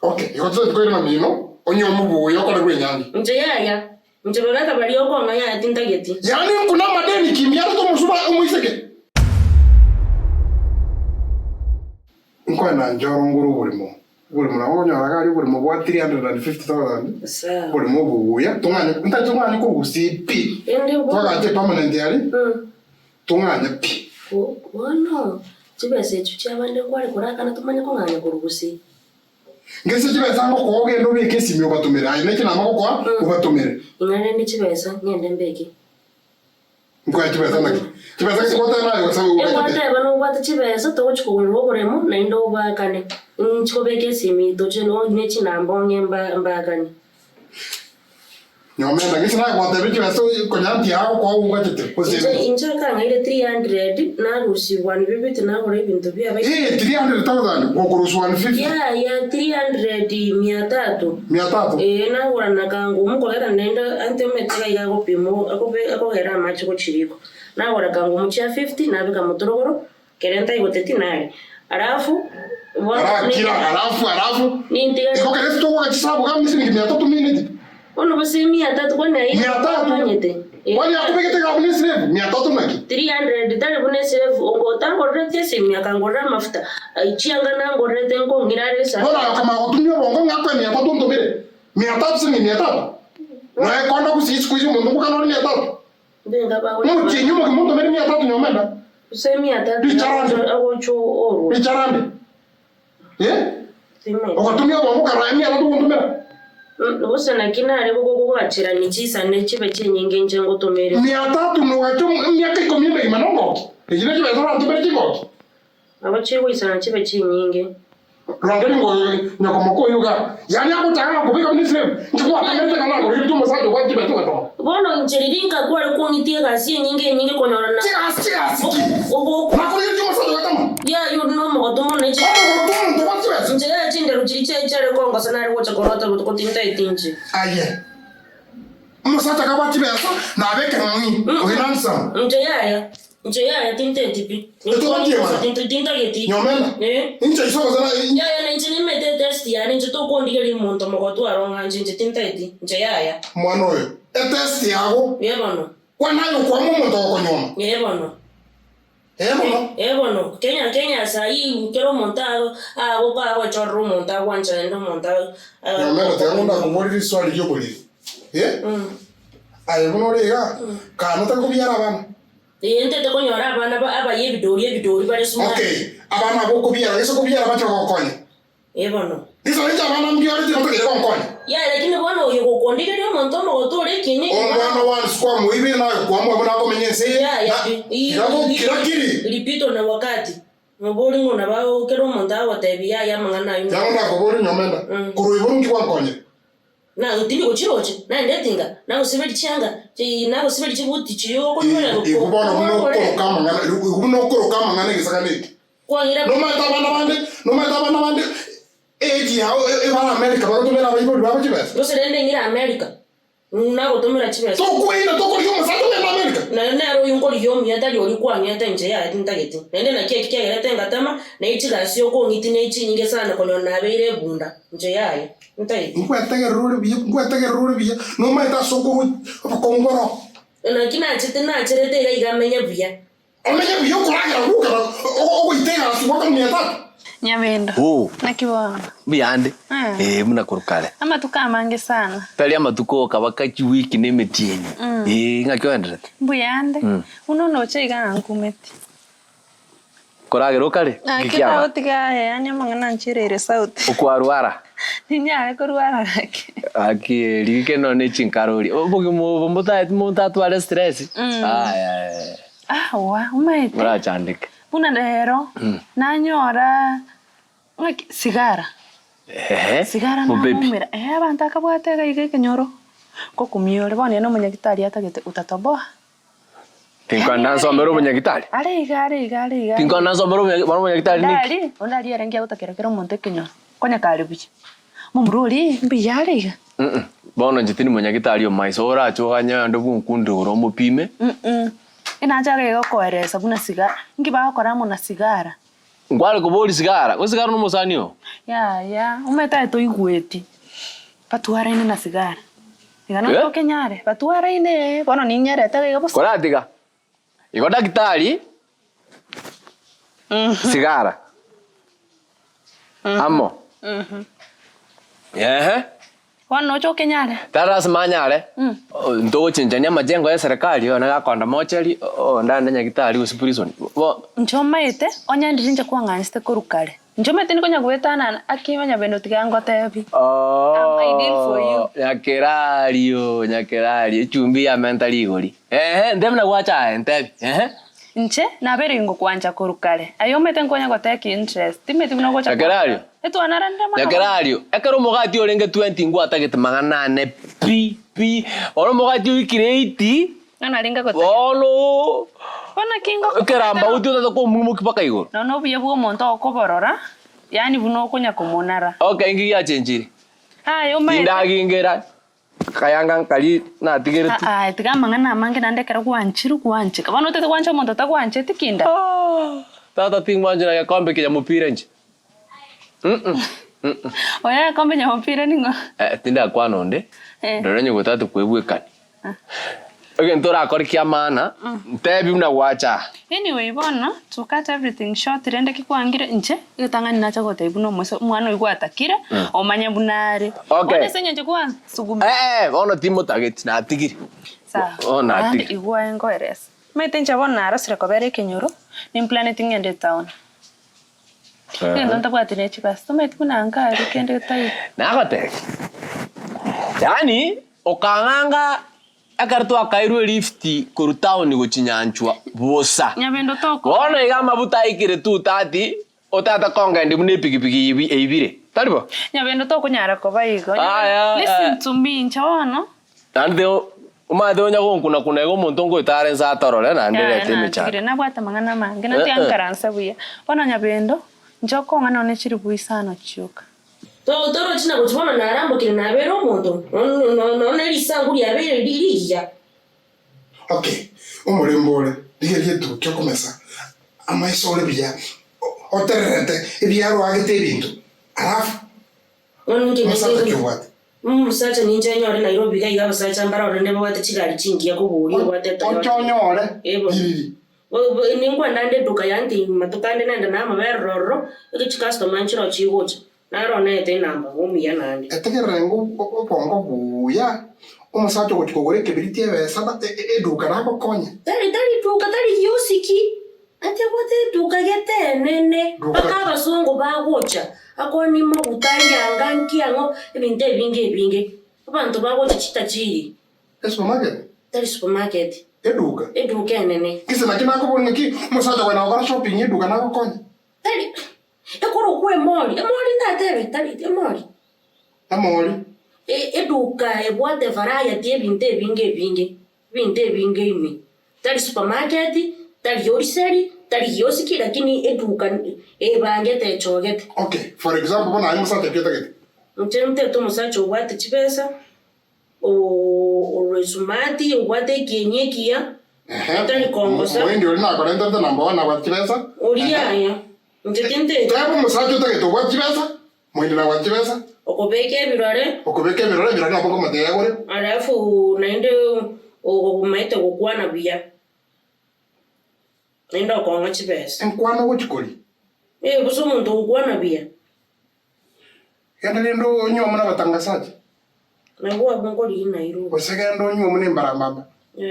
Okay, ikoto ko ina mino. Onyo mubu yokole kwe nyani. Nje yaya. Nje bogata bali yoko ngaya tintageti. Yani kuna madeni kimya to musuba umuiseke. Nko na njoro nguru bulimo. Bulimo na onyo agari bulimo bwa 350,000. Sawa. Bulimo buya tungane ntachungane ko gusipi. Ende bo. Twagate permanent yali. Tungane pi. Wono. Chibese chuchabande kwali kurakana tumanye ko nganya kurugusi. Ngese chibesa ngo ko gendo bike simi obatumira. Ayi neki namako kwa obatumira. Ingane ni chibesa ngende mbeki. Ngwa chibesa naki. Chibesa ko tana yo sabu ubate. Ubate bano ubate chibesa to chukubulwo buremo na indo bakane. Nchikobeke simi doje no nechi nambonye mbakane. Nyomenda ngisi na kwa tabichi baso ko nyanti yako kwa ubate. Inja kanga ile 300 na rusi 150 na gore bintu bya bai. 300,000 ko kurusu 150. Ya 300 300. Na gora na kangu muko era nenda antemetega ya go pimo ako era machi ko chiriko. Na gora kangu muchi 50 na bika motorogoro kerenta igoteti nari. Alafu ni ndiga iko kale to kwa chisabu kama nisi ni 300 minute. Ono basi 300 kwani ai 300 wani akubekete ka bunesi 300 naki 300 tare bunesi ngo tango rete simi akangora mafuta ichianga nango rete ngo ngirare sa bona kama utumio bongo ngakwe 300 ndomire 300 sini 300 na kondo kusisi kuzi mundu kukano 300 benga ba muti nyuma kimondo mere 300 nyomenda usemi 300 agocho oro bicharambe ukatumia bongo kara 300 ndomira Usana kinare gogo gachira ni chisa ne chibe chenyinge nje ngotomere 300 nugacho myaka 10 imanongo ejine chibe zora tubere chiko abachiwe isana chibe chenyinge rangeri ngo nyoko moko yuga yani akutanga kubika ministry ngikwa kamete kana ngo ritu masaje kwa chibe tukato bono nchiriringa kwa ko ngitie gasi nyinge konyora na chigas ogo makuri ritu masaje katama ya you know mo gotomo ne chi ndo wasiwe nje ya chindero chiriche kongo sanari wocha korota ko tinta itinji aye musata ka chibe so na beke ngani ohinansa nje ya tinte tipi tinta geti nyomela nje iso sana ya nje ni mete test ya nje to kondige limonto mo gotu aronga nje tinta iti nje ya mwana oyo test yago yebano kwanayo kwa mumonto ko nyoma Ebono Kenya sai kero montado abo ba chorro monta wancha ndo monta nyomela tengunda kumuri swali yobuli ayo no rega kana takubyara bana ente te konyora abana aba yebidori bare suma okay abana bo kubyara eso kubyara bacho kokonya ebono iso nje abana mbyara tiko tike kokonya ya lakini bwana uyo kokondike rio monto mo gotore kini omwana wa squam ibi na kwa mwa bana ko menyense ya ripito na wakati mobori ngona ba kero monta watebia ya mangana yu ya ndo ko bori nyomenda kuruiburu kwa konya na utindi uchiroche na ndetinga na usibeli changa na usibeli chibuti chiyo ko nyora ko ikubona kuno kama ngane gisakaniki kwa ngira no mata bana bande eji hao ebana America barotumira bayibuli babo chibesa usirende ngira America na gotomera chibesa to kuina to ko yomo sato ya America na ro yungo yomo yatali oli kwa nyata nje ya tintageti nende na keke yaleta ngatama na ichiga sio ko ngiti na ichi nyinge sana kono na beire bunda nje yaye ntai ngwatege ruri biya no mata soko ko ngoro na kina chite na cherete ya igamenya biya amenya biya kuragira ruka o itega asiwa kama 300 Nyabendo. Nakibona. Biyande. Muna kurukale. Ama tukamange sana. Pali ama tuko kabakachi wiki nemetieni. Ngakwenda. Buyande. Unono chega nkumeti. Korage rokale. Kikiama. Otiga yani mangana nchirere sauti. Okwarwara. Ninya korwaraake. Aki like no ne chinkarori. Obogi mo mutatu ale stress. Wa umaite. Ora chandike. Una lero nanyora sigara sigara na numera abantu akabwatega igeke nyoro ko kumiore bone no munyagitari atagete utatoboa tinkana somero munyagitari ale tinkana somero munyagitari niki ondali erengia utakerekero monte kinyo konya kali bichi mumruri mbiyale bono njitini munyagitari o maisora achoganya ndo bunkunde uro mupime Inajaga yego koeresa buna sigara. Ngiba akora mo na sigara. Ngwale kubori sigara. Ko sigara no musanio. Ya. Umeta to igweti. Patuara ine na sigara. Igano to kenyare. Patuara ine. Bono ni nyare ta ga bosa. Kora tiga. Iko daktari. Sigara. Amo. Wano cho kenyare. Taras manyare. Ndo chenjania majengo ya serikali ona gakonda mocheri ndanda nyagitari usipurison. Nchomete onya ndinje kwa nganste korukale. Nchomete niko nyagwetana akimanya bendo tigango tebi. I'm ideal for you. Nyakerario chumbi ya mentally igori. Ndemna gwacha entebi. Nche na bere ngo kwanja korukale. Ayomete ngonya goteki interest. Timeti bino gocha. Nyakerario. Etu anaranda mama. Nyakerario. Ekero mogati orenge 20 ngwata gete magana ne pi. Oro mogati wikire 80. Analinga goteki. Ono. Bona kingo. Keramba utyo ko mumu kipaka igoro. No buye bwo monto okoborora. Yani buno kunya kumonara. Okay ngi ya chenjiri. Yomete. Indagingera. Kayanga nkali na tigere tu. Tiga mangana mange nandekera kwanchiru kwanche. Kabano tete kwancha monto ta kwanche tikinda. Tata tingwanje na kombe kya mupira nje. Oya kombe nya mupira ningo. Tinda kwanonde. Ndorenye gutatu kwebwekani. Okay, ntora akori kia maana. Ntebi una wacha. Anyway, bona to cut everything short rende kikwangire nche itangani nacha gote buno mwana igwatakira omanya bunare. Okay. Ona senye kwa sugumi. Bona timo target na tigiri. Sa. Ona tigiri. Igwa engo eres. Metencha bona arasire kobere kenyoro ni planeting ende town. Ndo ntabwatire chibas. Tomet kuna ankari kende tai. Nagote. Yani okanganga akartu akairwe lifti kuru town guchinyanchwa bosa. Nyabendo toko. Bona igama buta ikire tu tati otata konga ndi mune pigipigi ibire. Talibo. Nyabendo toko nyara ko baigo. Listen to me nchawono. Andeo umade onya gonkuna kuna ego montongo itare nza torole na ndere temicha. Kire nabwata mangana mange na tiankaransa buya. Bona nyabendo njoko ngana one chiri buisano chuka. Toro china kuchibona narambo kile nabero mondo. No lisangu lyabere liliya. Okay. Umurembore digerie tu cyo komesa. Amaisore bya. Oterete ibyaro agete ibintu. Alafu Musacha ninja nyore Nairobi ga igaba sacha mbara orende bwate chigari chingi yakuburi bwate tayo. Ochonyore. Ningwa ndande duka yanti matukande nenda na maberoro iki customer nchiro chigocha. Naro nete namba omiya nandi. Etegerengo opongo buya. Umusacha gochikogore kebiriti ebesa eduka nako konya. Tari duka tari yosiki. Ate bote duka gete nene. Akaba songo bagocha. Akoni mo utanya nganki ango ebinte binge. Abantu bagocha chitachiri. Supermarket. Tari supermarket. Eduka nene. Kisa nakina ko boneki umusacha wana ogara shopping eduka nako konya. Tari ekoro kwe mori. Emori ndatere tari emori. Amori. Eduka ebwate varaya tie binte binge imi. Tari supermarket, tari yoriseri, tari yosiki lakini eduka ebangete chogete. Okay, for example, bona ayi musacha kete kete. Mte to musacha obwate chipesa o resumati obwate kienyekia. Tari kongosa. Wendi ori na korenta ta number 1 obwate chipesa. Oriya. Mtetente. Tapo musacha kete obwate chipesa. Mwendi na obwate chipesa. Okobeke birore na poko mateye gore. Alafu naende maite kukwana bia. Naenda kwa chipesa. Enkwana gochikori. Buso muntu kukwana bia. Yanda ndo nyoma na batangasaje. Nangwa bongoli Nairobi. Osegendo nyoma ne mbarambamba.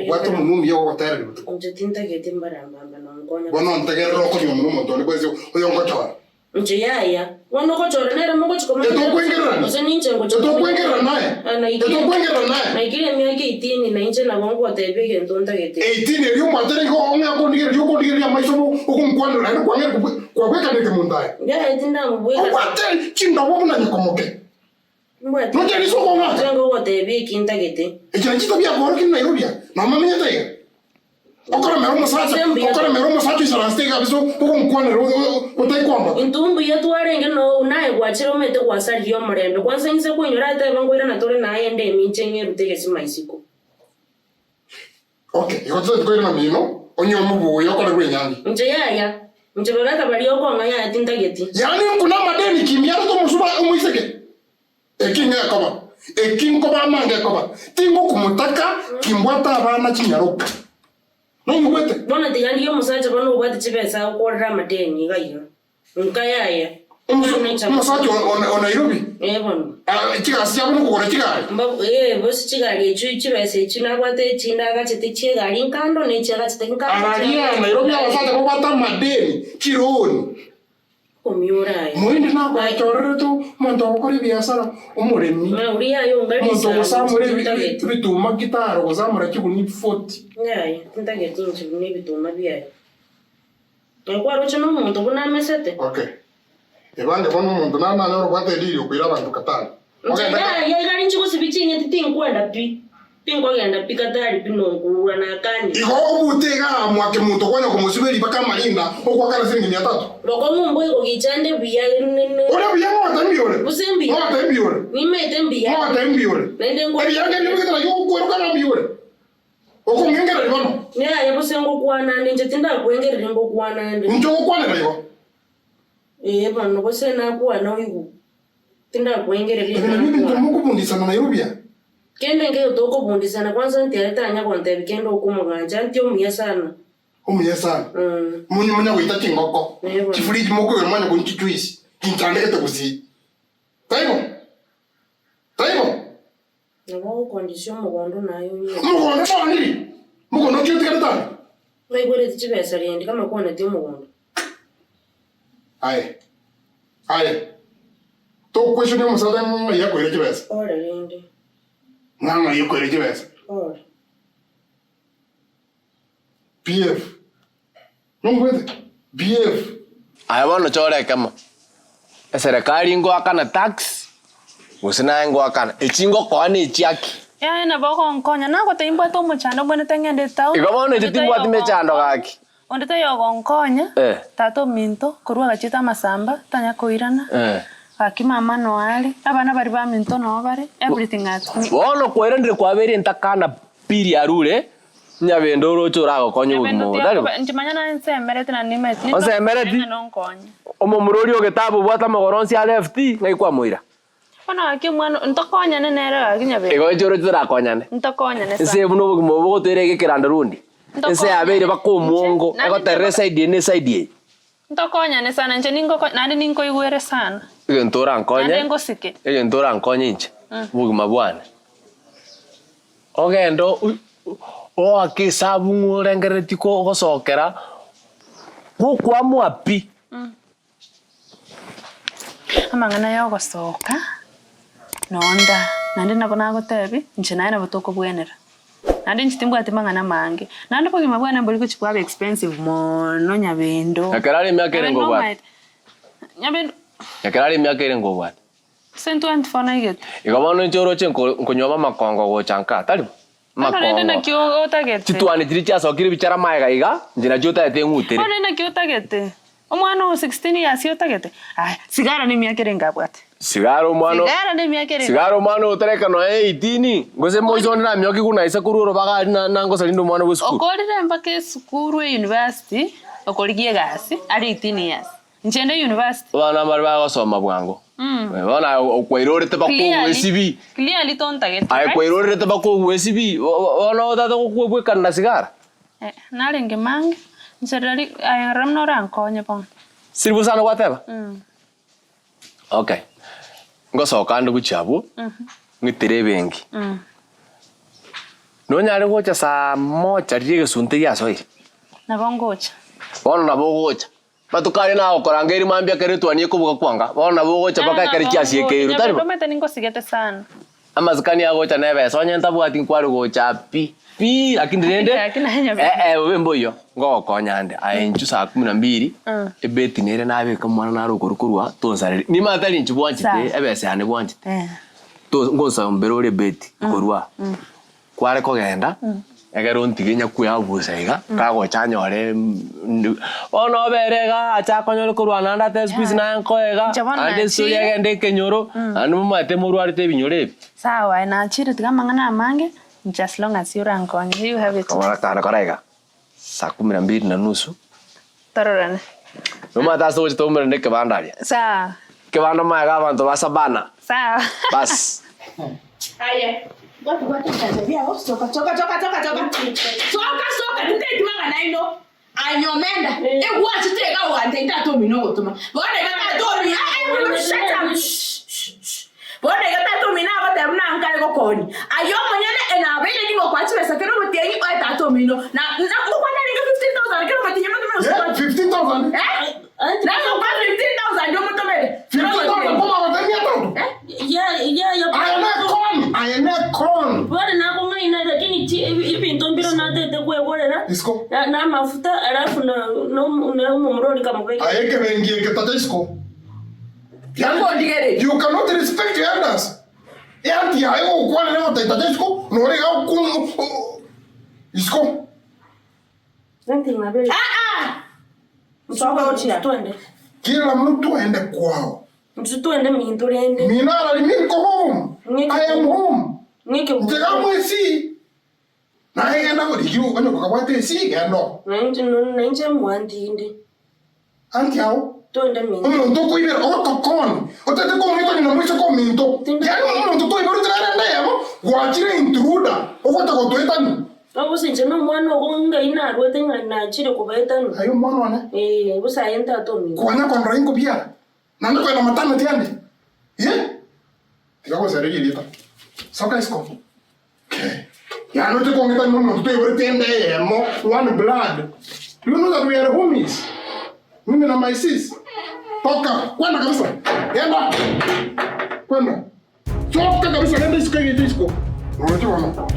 Watu munumi yo hotel bitu. Onjetinta gete mbarambamba na ngonya. Bono ntegero ko nyoma no moto ne kwezi oyo ngochora. Nje yaya. Wano kochora nere mongo chikoma. Ose ninche ngo chikoma. Tokwengera naye. Na ikile miaka 18 na inche na bongo atebege ndonda gete. 18 eri umwatere ko onga ko ndigeri ya maiso ukumkwandura no kwangera kwa kweka ndeke mundaye. Ya etinda mbweka. Okwate chinda wabuna nikomoke. Mbwate. Nje ni soko nga. Jango atebege kinta gete. Ekira chita bya ko kin Nairobi. Na mama nyete. Okora mero musacha isarastega biso ukumkwandura utaikwamba. Intumbu yetu arenge no unaye gwachiro mete gwasali yo murembe. Kwanza nse kwenyora ate bangoira na tore na ende minche nyeru tegesi maisiko. Okay, ikoze kwera na mino onyo mubu yokora gwenyangi. Nje yaya. Mchebeka bali yoko ngaya atinda geti. Yani kuna madeni kimbiara to musuba umuiseke. Ekinga koba. Ekingo ba mange koba. Tingo kumutaka kimbwata abana kinyaruka. No mubete. Bona tigandi yo musacha bano ubati chibesa ukorera madeni gayo. Nkayaya. Musacha on Nairobi. Bono. Chiga siya bono kugora chiga. Bosi chiga le chibese china kwate china gachete chiga linkando ne chiga gachete nkando. Araria Nairobi abasata ko bata madeni kironi. Omiora. Muende na kwa chorero tu monto okori biashara umuremi. Uriya yo ngari monto gosamure bituma gitaro gozamura kiguni 40. Yeah, ndageti nchibune bituma biyaye. Ekwaro chano muntu buna mesete. Okay. Ebande bono muntu nana no rwate diri okwira abantu katano. Okay. Ya gari nchiko sibichinye titinkwenda pi. Pingo genda pikatari pinongura na kani. Iho obutega mwake muntu kwanya kumusibiri baka malinda okwakala singi 300. Loko mumbo iko gichande biya nene. Ora biya mo tambiore. Usembi. Mo tambiore. Ni mete mbiya. Mo tambiore. Nende ngo. Biya ngene ngene yo kwero kana biore. Oko ngengera libono. Ne ya busengo kwana nje tinda kwengera ngo kwana nde. Njo kwana libo. Bano bosena kwana uyu. Tinda kwengera libo. Mimi ntumukubundisa na Nairobi. Kende ngeo toko bundisana kwanza ntialeta anya kwa ntebi kendo okumuganja nti omuya sana. Omuya sana. Munya wita kingoko. Kifuriji moko yo manya kunchi juice. Kinchandeke kuzi. Taibo. Nabo condition mugondo nayo nyo. Mugondo bani? Mugondo kyo tikata. Mai gore tichibesa rindi kama kuona ti mugondo. Ai. To question yo musada ya ko irejibesa. Ora rindi. Nana yo ko irejibesa. Ora. PF. Nongwete. PF. Aibono chore kama. Serikali ngo akana tax. Usina ngo akana. Echingo kwani echiaki. Ya na boko nkonya na gote imbo to muchando bwene tengende tao. Igabono etitingwa timechando gaki. Ondete yogo nkonya. Tato minto kurwa gachita masamba tanya koirana. Akima no ali abana bari ba minto no bare everything at me. Bono kwera ndire kwabere ntakana piri arure. Nyabendo rocho rago konyo gumo. Ntimanya na nsemerete na nimeti. Nsemerete. Omo murori ogetabu bwata magoronsi ya left ngai kwa muira. Bona akimwana ntokonya nenera akinyabe. Ego joro tura konyane. Ntokonya nesa. Ese buno bugo bogo terege kiranda rundi. Ese abere bakomuongo ego terre side ne side. Ntokonya nesa nanje ningo nandi ningo igwere sana. Ego ntora nkonya. Nandi ngo sike. Ego ntora nkonya inche. Bugo mabwana. Ogendo o akisabu ngurengereti ko gosokera. Gukwa mwapi. Amangana yo gosoka. Nonda nandi nabona gotebi nje naye nabotoko bwenera nandi nchitimbwa atimangana mange nandi ko gimabwana mboli ko chikwa expensive mono nyabendo yakarali myakere ngo bwa nyabendo yakarali myakere ngo bwa 124 na iget igabono nchoro chenko nkonyoma makongo go chanka tali makongo nandi na kyo otagete titwane tiri cyasokire bicara maega iga njina jota ete ngutere nandi na kyo otagete omwana 16 years otagete sigara ni myakere ngabwate Sigaro mano utereka no 18 ngose moizo na myoki kuna isa kururo baga na ngosa lindo mwana we school okorire mpaka school we university okorigie gasi ari 18 years nchende university bana mari baga soma bwango bana okwairorete bako USB clearly tonta gete ai kwairorete bako USB ona otato kwebwe kana sigara nalenge mange ncherali ai ramno rankonye pon sirbu sana whatever okay ngosoka ndu kuchabu ngitire bengi no nyare gocha saa moja tige sunte ya soi na bongocha bono na bogocha batukari na okorangeri mambia kere twani kubuka kwanga bono na bogocha baka kere kiasi ekeiru tari bomete ningo sigete sana amazikani ya gocha nebe sonya ntabwati nkwari gocha pi lakini rende wembo yo ngo konyande ayenju saa 12 ebeti nere nabe kamwana naro korukorwa tonsare ni matali nchibwanchite ebese ane bwanchite to ngosa mberore beti korwa kware kogenda egero ntigenya kuya busaiga kago chanyore ono berega acha konyore korwa nanda test quiz na nkoega ande suri agende kenyoro anu mate murwarite binyore sawa na chire tigamangana mange just long as you're you have it. Kamara kana karaiga. Saa 12:30. Tarorane. Mama ta so chito mre ndeke bandari. Sawa. Kibanda maya abantu basabana. Sawa. Bas. Haya. Watu Tanzania soka. Soka tete manga naino. Anyomenda. Watch tega wante ndato mino gutuma. Bone ga to mi. Shut up. Bone ga to mi na gote mna nkale go koni. Ayo monyane ena bele ni go kwati pesa kero mutenyi o tato mino. Na ukwana ninga 15,000 kero mutenyi mno 15,000. Na go kwa 15,000 ndio mutomere. 15,000 kwa watani ya I am not con. Bwana na kwa ina lakini ipi ntombiro na tete kwa bora Isko. Na mafuta alafu na mroni kama beki. Ayeke bengie ketata isko. Yango digere. You cannot respect your elders. Yanti ayo kwa na tata isko. Nori ga ku isko. Nante ngabele. Msoka ochia twende. Kila mtu aende kwao. Msituende mintorende. Minara ni mimi go home. I am home. Ngeke Ntega mwesi. Na hega na go dikiu bano kwa kwate si gendo. Na nje mwandi inde. Anti hao. Twende minto. Umuntu ko ibera otokon. Otete ko mwito ni mwiso ko minto. Yani umuntu ko ibera tena ndemo. Gwachire intruder. Okota ko twetani. Abo sinje no mwana okunga ina arwete na chire kubaetani. Ayo mwana wane. Busa yenta to minto. Kuanya kwa ndoingo bia. Nando kwa na matano tiande. Ye? Tigago seregi lita. Soka isko. Okay. Ya no te kongeta no no te wori tiende mo one blood. You know that we are homies. Mimi na my sis. Toka, kwenda kabisa. Yenda. Kwenda. Toka kabisa nenda isko. Unajua mama.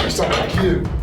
Sasa kia.